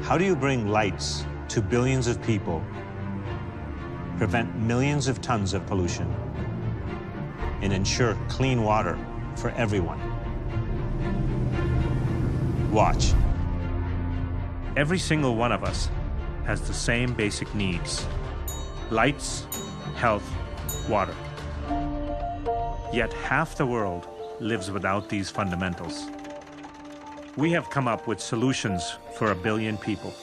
How do you bring lights to billions of people, prevent millions of tons of pollution, and ensure clean water for everyone? Watch. Every single one of us has the same basic needs: lights, health, water. Yet half the world lives without these fundamentals. We have come up with solutions for 1 billion people.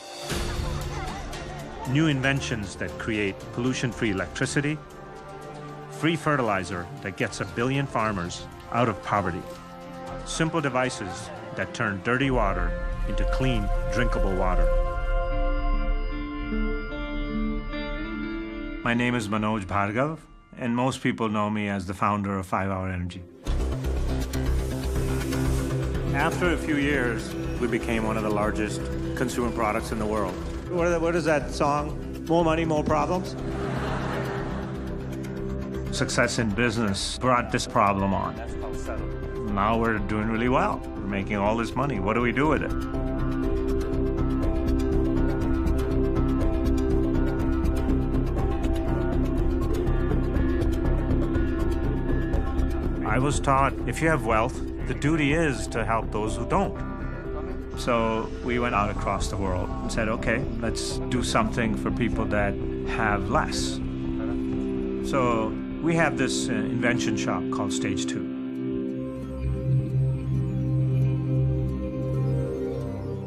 New inventions that create pollution-free electricity, free fertilizer that gets 1 billion farmers out of poverty, simple devices that turn dirty water into clean, drinkable water. My name is Manoj Bhargav, and most people know me as the founder of 5-Hour Energy. After a few years, we became one of the largest consumer products in the world. What is that song? More money, more problems? Success in business brought this problem on. Now we're doing really well. We're making all this money. What do we do with it? I was taught if you have wealth, the duty is to help those who don't. So we went out across the world and said, okay, let's do something for people that have less. So we have this invention shop called Stage 2.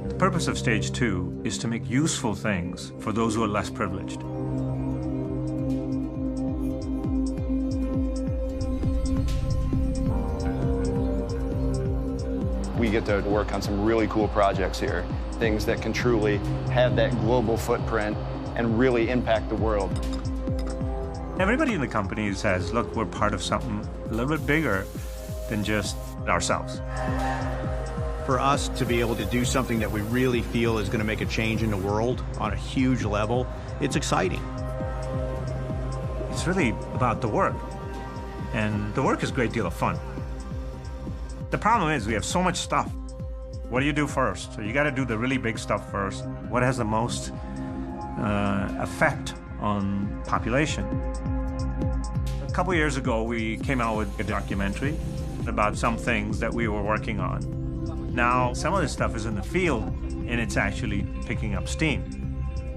The purpose of Stage 2 is to make useful things for those who are less privileged. We get to work on some really cool projects here, things that can truly have that global footprint and really impact the world. Everybody in the company says, look, we're part of something a little bit bigger than just ourselves. For us to be able to do something that we really feel is going to make a change in the world on a huge level, it's exciting. It's really about the work, and the work is a great deal of fun. The problem is we have so much stuff. What do you do first? So you got to do the really big stuff first. What has the most effect on population? A couple years ago, we came out with a documentary about some things that we were working on. Now, some of this stuff is in the field, and it's actually picking up steam.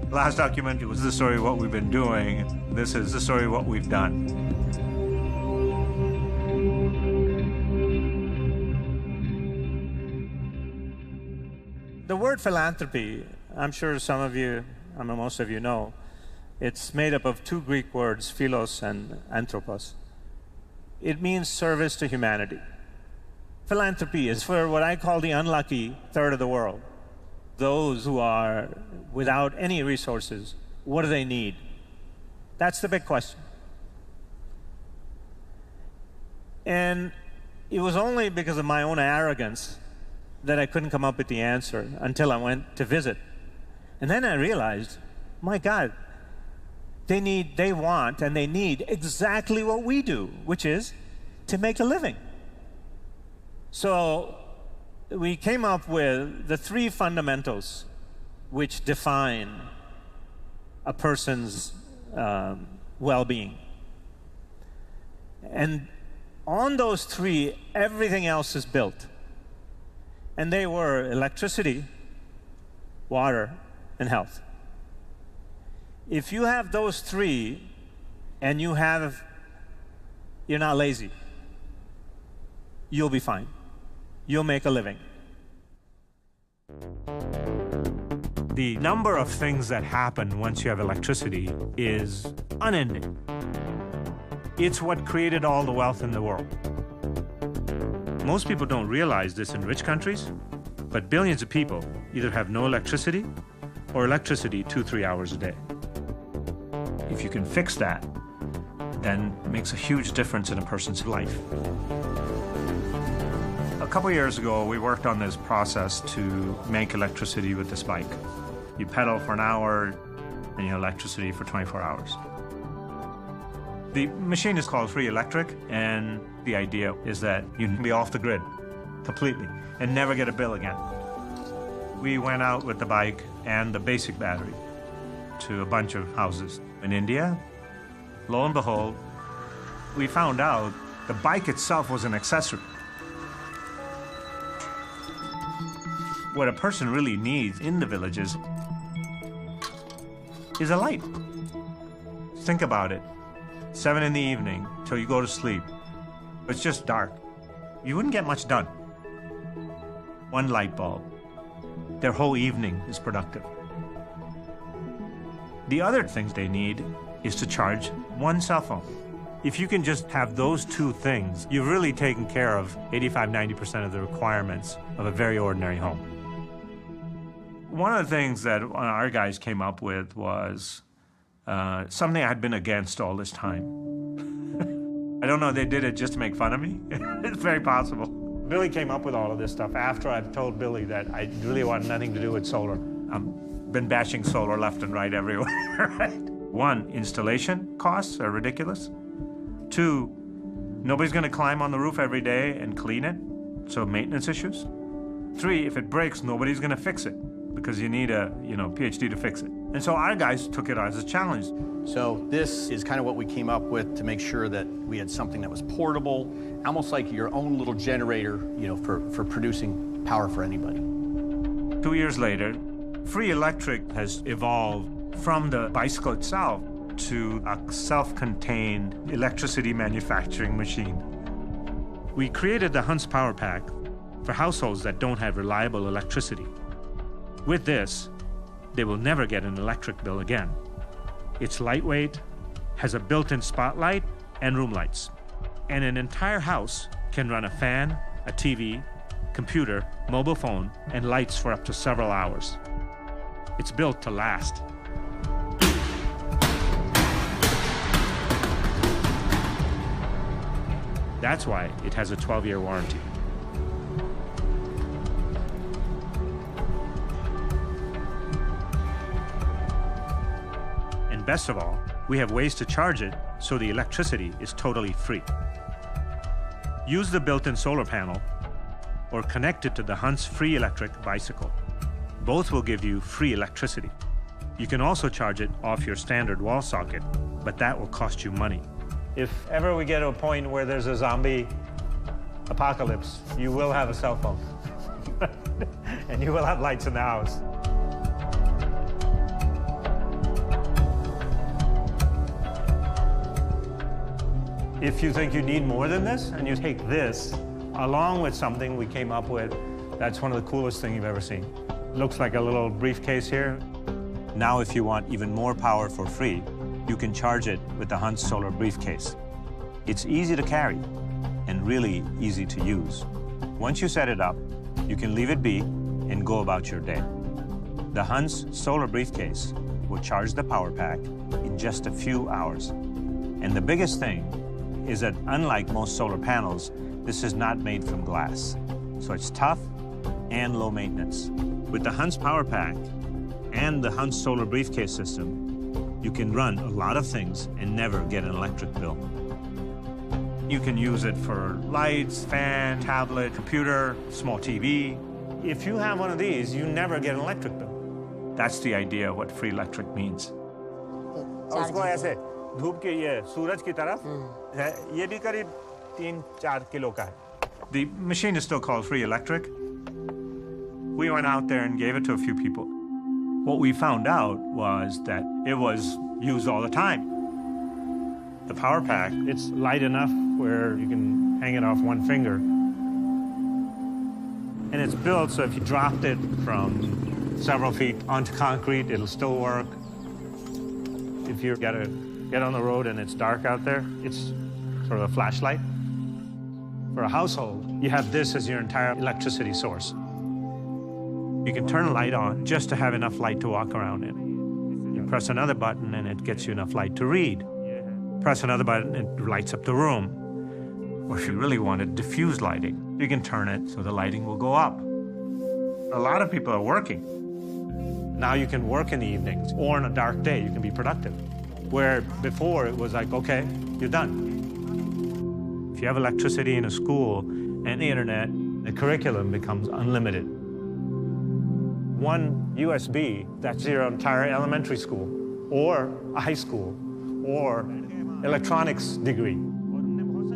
The last documentary was the story of what we've been doing. This is the story of what we've done. The word philanthropy, I'm sure some of you, most of you know, it's made up of 2 Greek words, philos and anthropos. It means service to humanity. Philanthropy is for what I call the unlucky third of the world. Those who are without any resources, what do they need? That's the big question. And it was only because of my own arrogance that I couldn't come up with the answer until I went to visit. And then I realized, my God, they want and they need exactly what we do, which is to make a living. So we came up with the 3 fundamentals which define a person's well-being. And on those 3, everything else is built. And they were electricity, water, and health. If you have those 3 and you're not lazy, you'll be fine. You'll make a living. The number of things that happen once you have electricity is unending. It's what created all the wealth in the world. Most people don't realize this in rich countries, but billions of people either have no electricity or electricity 2-3 hours a day. If you can fix that, then it makes a huge difference in a person's life. A couple years ago, we worked on this process to make electricity with this bike. You pedal for an hour, and you have electricity for 24 hours. The machine is called Free Electric, and the idea is that you can be off the grid completely and never get a bill again. We went out with the bike and the basic battery to a bunch of houses in India. Lo and behold, we found out the bike itself was an accessory. What a person really needs in the villages is a light. Think about it. 7 in the evening till you go to sleep. It's just dark. You wouldn't get much done. One light bulb. Their whole evening is productive. The other things they need is to charge one cell phone. If you can just have those two things, you've really taken care of 85–90% of the requirements of a very ordinary home. One of the things that our guys came up with was something I had been against all this time. I don't know, they did it just to make fun of me. It's very possible. Billy came up with all of this stuff after I'd told Billy that I really want nothing to do with solar. I've been bashing solar left and right everywhere, right? One, installation costs are ridiculous. Two, nobody's gonna climb on the roof every day and clean it, so maintenance issues. Three, if it breaks, nobody's gonna fix it because you need a PhD to fix it. And so our guys took it as a challenge. So this is kind of what we came up with to make sure that we had something that was portable, almost like your own little generator, for producing power for anybody. 2 years later, Free Electric has evolved from the bicycle itself to a self-contained electricity manufacturing machine. We created the Hunts Power Pack for households that don't have reliable electricity. With this, they will never get an electric bill again. It's lightweight, has a built-in spotlight and room lights, and an entire house can run a fan, a TV, computer, mobile phone, and lights for up to several hours. It's built to last. That's why it has a 12-year warranty. And best of all, we have ways to charge it so the electricity is totally free. Use the built-in solar panel or connect it to the Hunts Free Electric bicycle. Both will give you free electricity. You can also charge it off your standard wall socket, but that will cost you money. If ever we get to a point where there's a zombie apocalypse, you will have a cell phone. And you will have lights in the house. If you think you need more than this, and you take this along with something we came up with, that's one of the coolest things you've ever seen. Looks like a little briefcase here. Now, if you want even more power for free, you can charge it with the Hunts Solar Briefcase. It's easy to carry and really easy to use. Once you set it up, you can leave it be and go about your day. The Hunts Solar Briefcase will charge the power pack in just a few hours. And the biggest thing is that unlike most solar panels, this is not made from glass. So it's tough and low maintenance. With the Hunts Power Pack and the Hunts Solar Briefcase system, you can run a lot of things and never get an electric bill. You can use it for lights, fan, tablet, computer, small TV. If you have one of these, you never get an electric bill. That's the idea of what free electric means. उसको ऐसे धूप के ये सूरज की तरफ है, ये भी करीब 3-4 किलो का है. The machine is still called Free Electric. We went out there and gave it to a few people. What we found out was that it was used all the time. The power pack, it's light enough where you can hang it off one finger. And it's built so if you dropped it from several feet onto concrete, it'll still work. If you've got to get on the road and it's dark out there, it's sort of a flashlight. For a household, you have this as your entire electricity source. You can turn a light on just to have enough light to walk around in. You press another button and it gets you enough light to read. Press another button, it lights up the room. Or if you really wanted diffuse lighting, you can turn it so the lighting will go up. A lot of people are working. Now you can work in the evenings, or on a dark day, you can be productive. Where before it was like, okay, you're done. If you have electricity in a school and the internet, the curriculum becomes unlimited. one USB, that's your entire elementary school, or a high school, or electronics degree.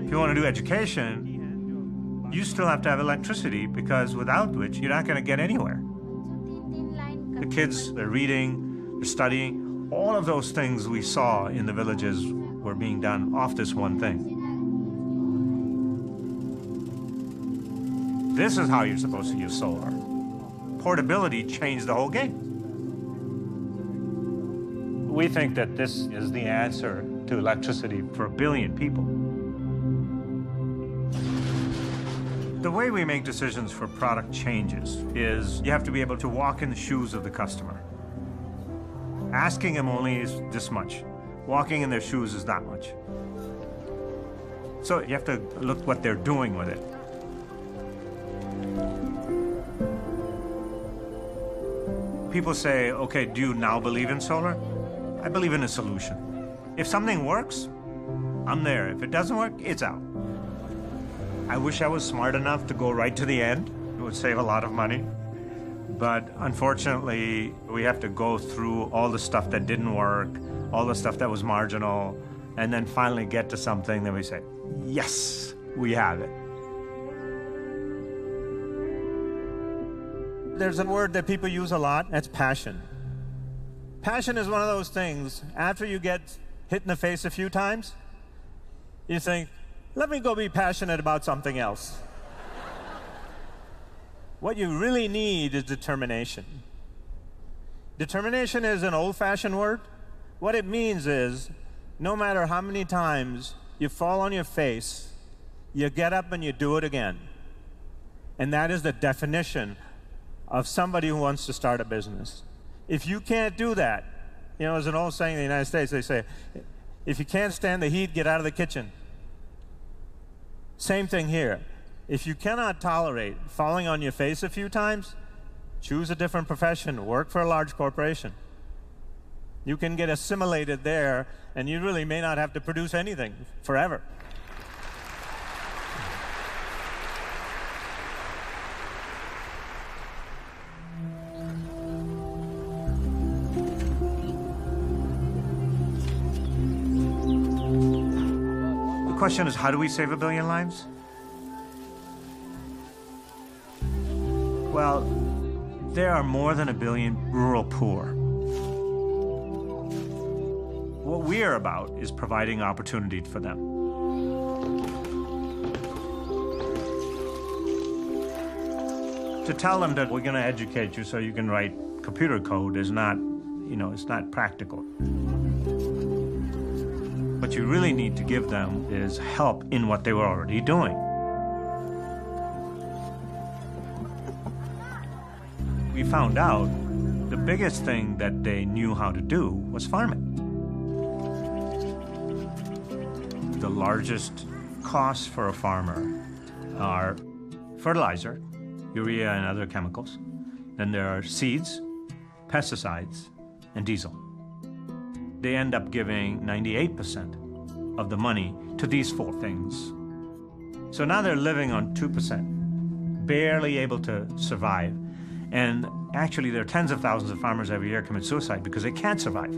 If you want to do education, you still have to have electricity, because without which you're not going to get anywhere. The kids, they're reading, they're studying. All of those things we saw in the villages were being done off this one thing. This is how you're supposed to use solar. Portability changed the whole game. We think that this is the answer to electricity for 1 billion people. The way we make decisions for product changes is you have to be able to walk in the shoes of the customer. Asking them only is this much. Walking in their shoes is that much. So you have to look what they're doing with it. People say, okay, do you now believe in solar? I believe in a solution. If something works, I'm there. If it doesn't work, it's out. I wish I was smart enough to go right to the end. It would save a lot of money. But unfortunately, we have to go through all the stuff that didn't work, all the stuff that was marginal, and then finally get to something that we say, yes, we have it. There's a word that people use a lot, that's passion. Passion is one of those things, after you get hit in the face a few times, you think, let me go be passionate about something else. What you really need is determination. Determination is an old-fashioned word. What it means is, no matter how many times you fall on your face, you get up and you do it again. And that is the definition of somebody who wants to start a business. If you can't do that, you know, there's an old saying in the United States, they say, if you can't stand the heat, get out of the kitchen. Same thing here. If you cannot tolerate falling on your face a few times, choose a different profession, work for a large corporation. You can get assimilated there, and you really may not have to produce anything forever. The question is, how do we save 1 billion lives? Well, there are more than 1 billion rural poor. What we are about is providing opportunity for them. To tell them that we're going to educate you so you can write computer code is not, you know, it's not practical. What you really need to give them is help in what they were already doing. We found out the biggest thing that they knew how to do was farming. The largest costs for a farmer are fertilizer, urea and other chemicals. Then there are seeds, pesticides, and diesel. They end up giving 98% of the money to these 4 things. So now they're living on 2%, barely able to survive. And actually, there are tens of thousands of farmers every year commit suicide because they can't survive.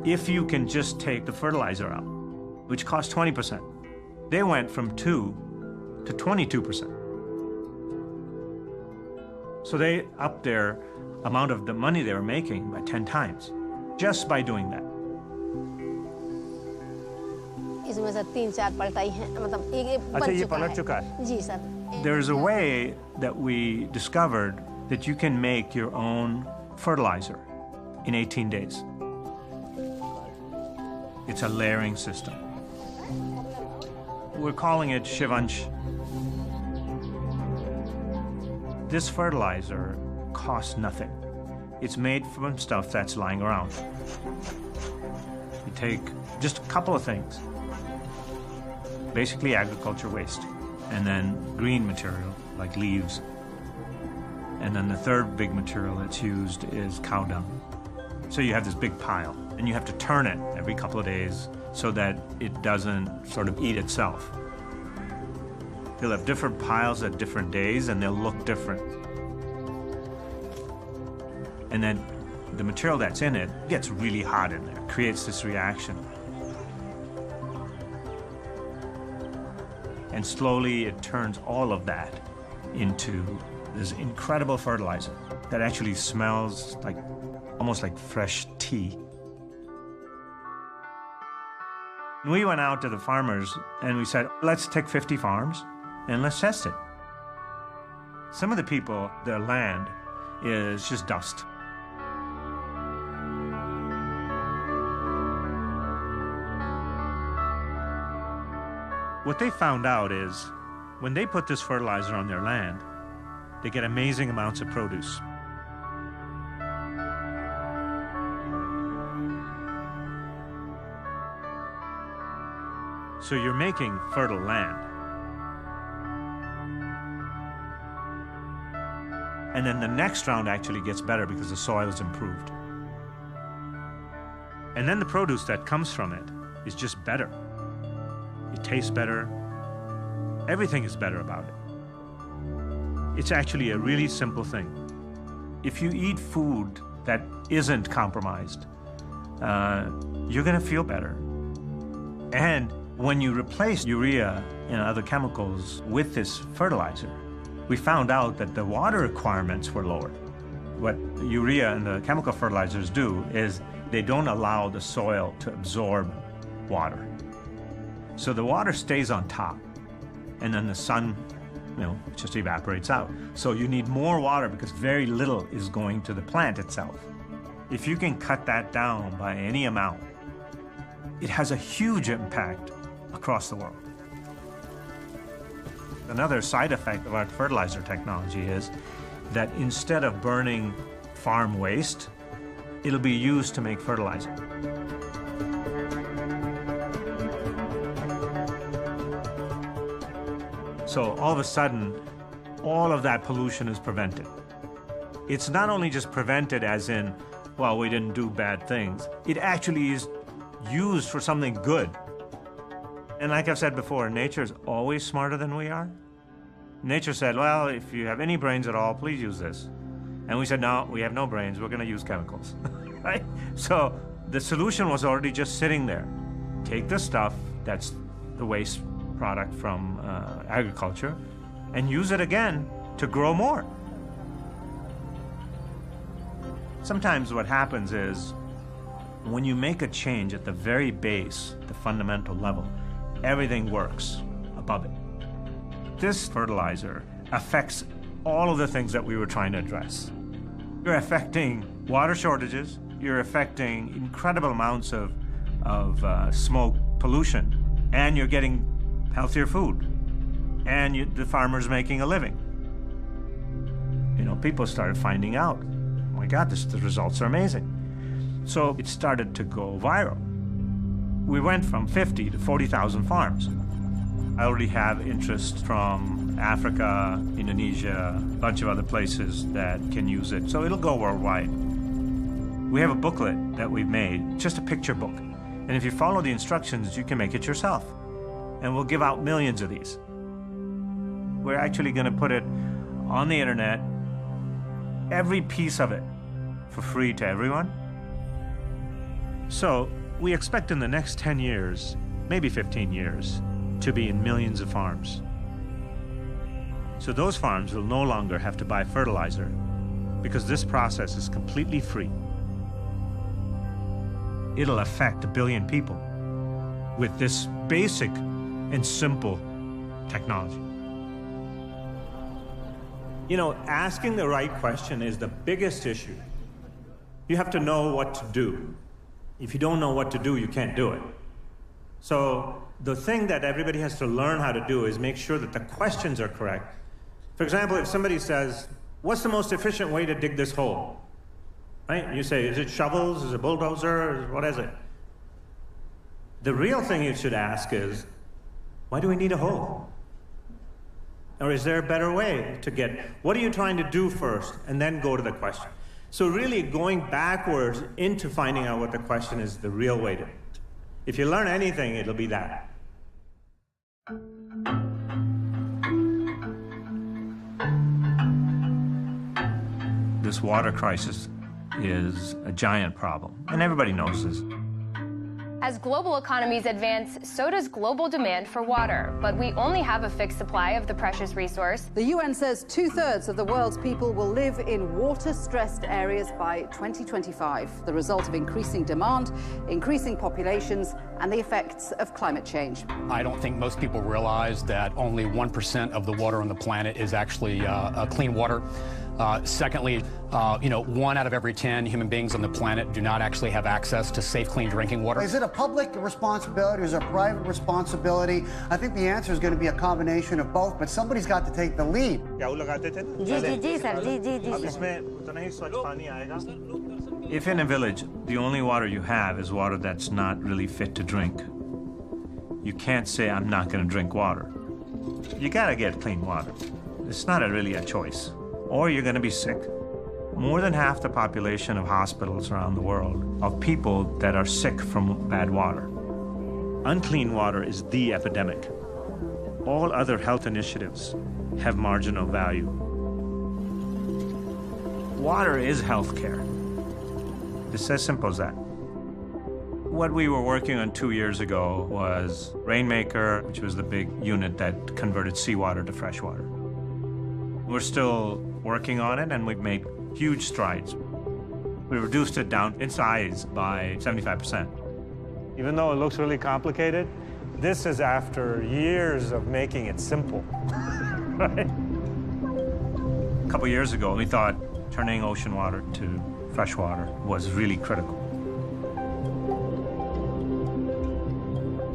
If you can just take the fertilizer out, which costs 20%, they went from 2 to 22%. So they upped their amount of the money they were making by 10 times, just by doing that. इसमें से 3-4 पलटाई हैं, मतलब एक बन चुका है। जी sir. There's a way that we discovered that you can make your own fertilizer in 18 days. It's a layering system. We're calling it Shivansh. This fertilizer costs nothing. It's made from stuff that's lying around. You take just a couple of things, basically agriculture waste, and then green material like leaves. And then the third big material that's used is cow dung. So you have this big pile, and you have to turn it every couple of days so that it doesn't sort of eat itself. You'll have different piles at different days, and they'll look different. And then the material that's in it gets really hot in there, creates this reaction. And slowly it turns all of that into this incredible fertilizer that actually smells like almost like fresh tea. We went out to the farmers and we said, let's take 50 farms and let's test it. Some of the people, their land is just dust. What they found out is when they put this fertilizer on their land, they get amazing amounts of produce. So you're making fertile land. And then the next round actually gets better because the soil is improved. And then the produce that comes from it is just better. It tastes better. Everything is better about it. It's actually a really simple thing. If you eat food that isn't compromised, you're going to feel better. And when you replace urea and other chemicals with this fertilizer, we found out that the water requirements were lowered. What urea and the chemical fertilizers do is they don't allow the soil to absorb water. So the water stays on top, and then the sun, just evaporates out. So you need more water because very little is going to the plant itself. If you can cut that down by any amount, it has a huge impact across the world. Another side effect of our fertilizer technology is that instead of burning farm waste, it'll be used to make fertilizer. So all of a sudden, all of that pollution is prevented. It's not only just prevented as in, well, we didn't do bad things. It actually is used for something good. And like I've said before, nature is always smarter than we are. Nature said, well, if you have any brains at all, please use this. And we said, no, we have no brains, we're going to use chemicals, right? So the solution was already just sitting there. Take the stuff, that's the waste product from agriculture, and use it again to grow more. Sometimes what happens is when you make a change at the very base, the fundamental level, everything works above it. This fertilizer affects all of the things that we were trying to address. You're affecting water shortages, you're affecting incredible amounts of smoke pollution, and you're getting healthier food, and the farmer's making a living. People started finding out, oh my God, the results are amazing. So it started to go viral. We went from 50 to 40,000 farms. I already have interest from Africa, Indonesia, a bunch of other places that can use it. So it'll go worldwide. We have a booklet that we've made, just a picture book. And if you follow the instructions, you can make it yourself. And we'll give out millions of these. We're actually going to put it on the internet, every piece of it, for free to everyone. So we expect in the next 10 years, maybe 15 years, to be in millions of farms. So those farms will no longer have to buy fertilizer because this process is completely free. It'll affect 1 billion people with this basic and simple technology. Asking the right question is the biggest issue. You have to know what to do. If you don't know what to do, you can't do it. So the thing that everybody has to learn how to do is make sure that the questions are correct. For example, if somebody says, what's the most efficient way to dig this hole? Right? You say, is it shovels? Is it bulldozer? What is it? The real thing you should ask is, why do we need a hole? Or is there a better way to what are you trying to do first, and then go to the question? So really going backwards into finding out what the question is the real way to. If you learn anything, it'll be that. This water crisis is a giant problem, and everybody knows this. As global economies advance, so does global demand for water. But we only have a fixed supply of the precious resource. The UN says 2/3 of the world's people will live in water-stressed areas by 2025, the result of increasing demand, increasing populations, and the effects of climate change. I don't think most people realize that only 1% of the water on the planet is actually clean water. Secondly, 1 out of every 10 human beings on the planet do not actually have access to safe, clean drinking water. Is it a public responsibility or is it a private responsibility? I think the answer is going to be a combination of both, but somebody's got to take the lead. If in a village, the only water you have is water that's not really fit to drink, you can't say, I'm not going to drink water. You got to get clean water. It's not really a choice. Or you're going to be sick. More than half the population of hospitals around the world of people that are sick from bad water. Unclean water is the epidemic. All other health initiatives have marginal value. Water is health care. It's as simple as that. What we were working on 2 years ago was Rainmaker, which was the big unit that converted seawater to fresh water. We're still working on it, and we've made huge strides. We reduced it down in size by 75%. Even though it looks really complicated, this is after years of making it simple, right? A couple years ago, we thought turning ocean water to fresh water was really critical.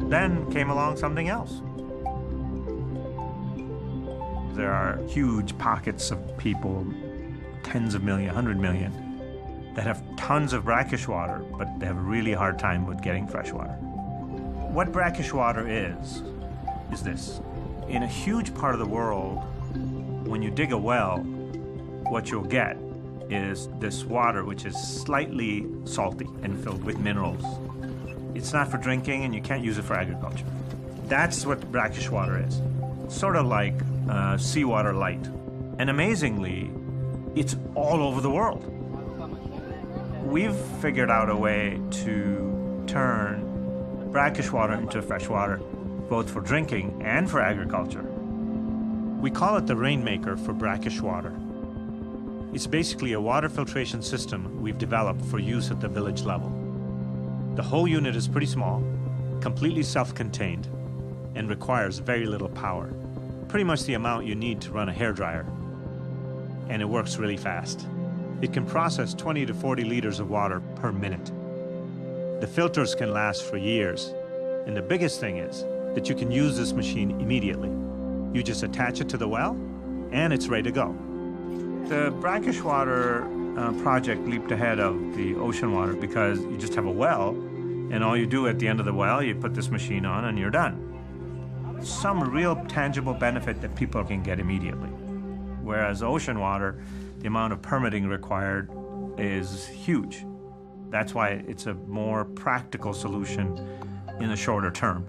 Then came along something else. There are huge pockets of people, tens of millions, 100 million, that have tons of brackish water, but they have a really hard time with getting fresh water. What brackish water is this. In a huge part of the world, when you dig a well, what you'll get is this water which is slightly salty and filled with minerals. It's not for drinking, and you can't use it for agriculture. That's what brackish water is. Sort of like seawater light. And amazingly, it's all over the world. We've figured out a way to turn brackish water into fresh water, both for drinking and for agriculture. We call it the Rainmaker for brackish water. It's basically a water filtration system we've developed for use at the village level. The whole unit is pretty small, completely self-contained, and requires very little power. Pretty much the amount you need to run a hairdryer. And it works really fast. It can process 20 to 40 liters of water per minute. The filters can last for years. And the biggest thing is that you can use this machine immediately. You just attach it to the well, and it's ready to go. The brackish water project leaped ahead of the ocean water because you just have a well, and all you do at the end of the well, you put this machine on and you're done. Some real tangible benefit that people can get immediately. Whereas ocean water, the amount of permitting required is huge. That's why it's a more practical solution in the shorter term.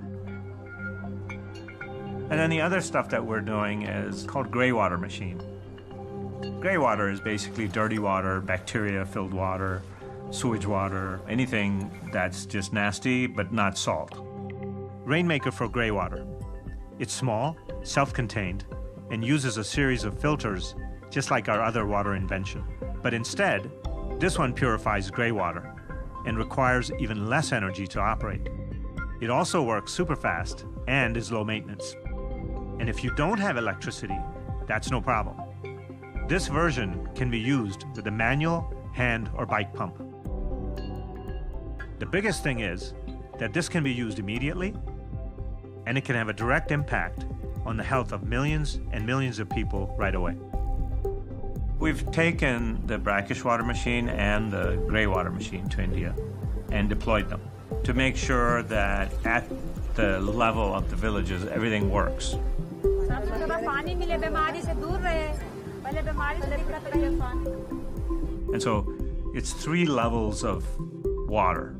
And then the other stuff that we're doing is called gray water machine. Gray water is basically dirty water, bacteria-filled water, sewage water, anything that's just nasty but not salt. Rainmaker for gray water. It's small, self-contained, and uses a series of filters just like our other water invention. But instead, this one purifies gray water and requires even less energy to operate. It also works super fast and is low maintenance. And if you don't have electricity, that's no problem. This version can be used with a manual, hand, or bike pump. The biggest thing is that this can be used immediately, and it can have a direct impact on the health of millions and millions of people right away. We've taken the brackish water machine and the gray water machine to India and deployed them to make sure that at the level of the villages, everything works. And so it's 3 levels of water.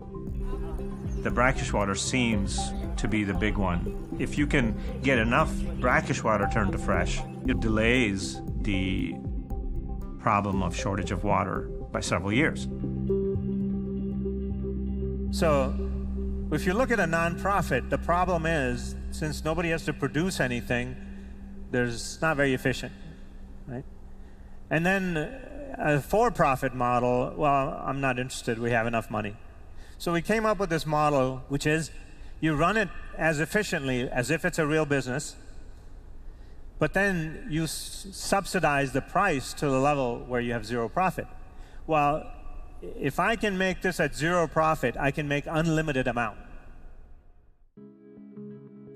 The brackish water seems to be the big one. If you can get enough brackish water turned to fresh, it delays the problem of shortage of water by several years. So if you look at a nonprofit, the problem is, since nobody has to produce anything, it's not very efficient, right? And then a for-profit model, well, I'm not interested, we have enough money. So we came up with this model, which is you run it as efficiently as if it's a real business, but then you subsidize the price to the level where you have zero profit. Well, if I can make this at zero profit, I can make unlimited amount.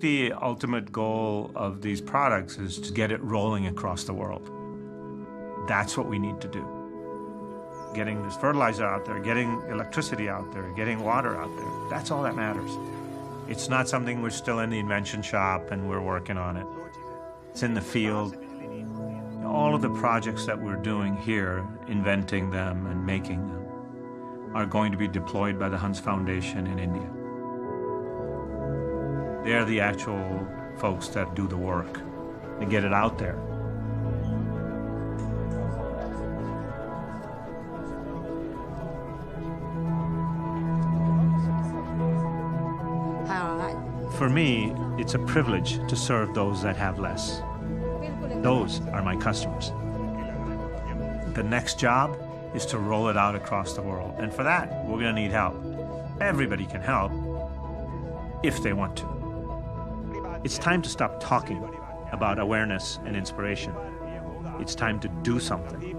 The ultimate goal of these products is to get it rolling across the world. That's what we need to do. Getting this fertilizer out there, getting electricity out there, getting water out there, that's all that matters. It's not something we're still in the invention shop and we're working on it. It's in the field. All of the projects that we're doing here, inventing them and making them, are going to be deployed by the Hans Foundation in India. They're the actual folks that do the work and get it out there. For me, it's a privilege to serve those that have less. Those are my customers. The next job is to roll it out across the world. And for that, we're going to need help. Everybody can help if they want to. It's time to stop talking about awareness and inspiration. It's time to do something.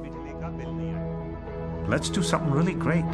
Let's do something really great.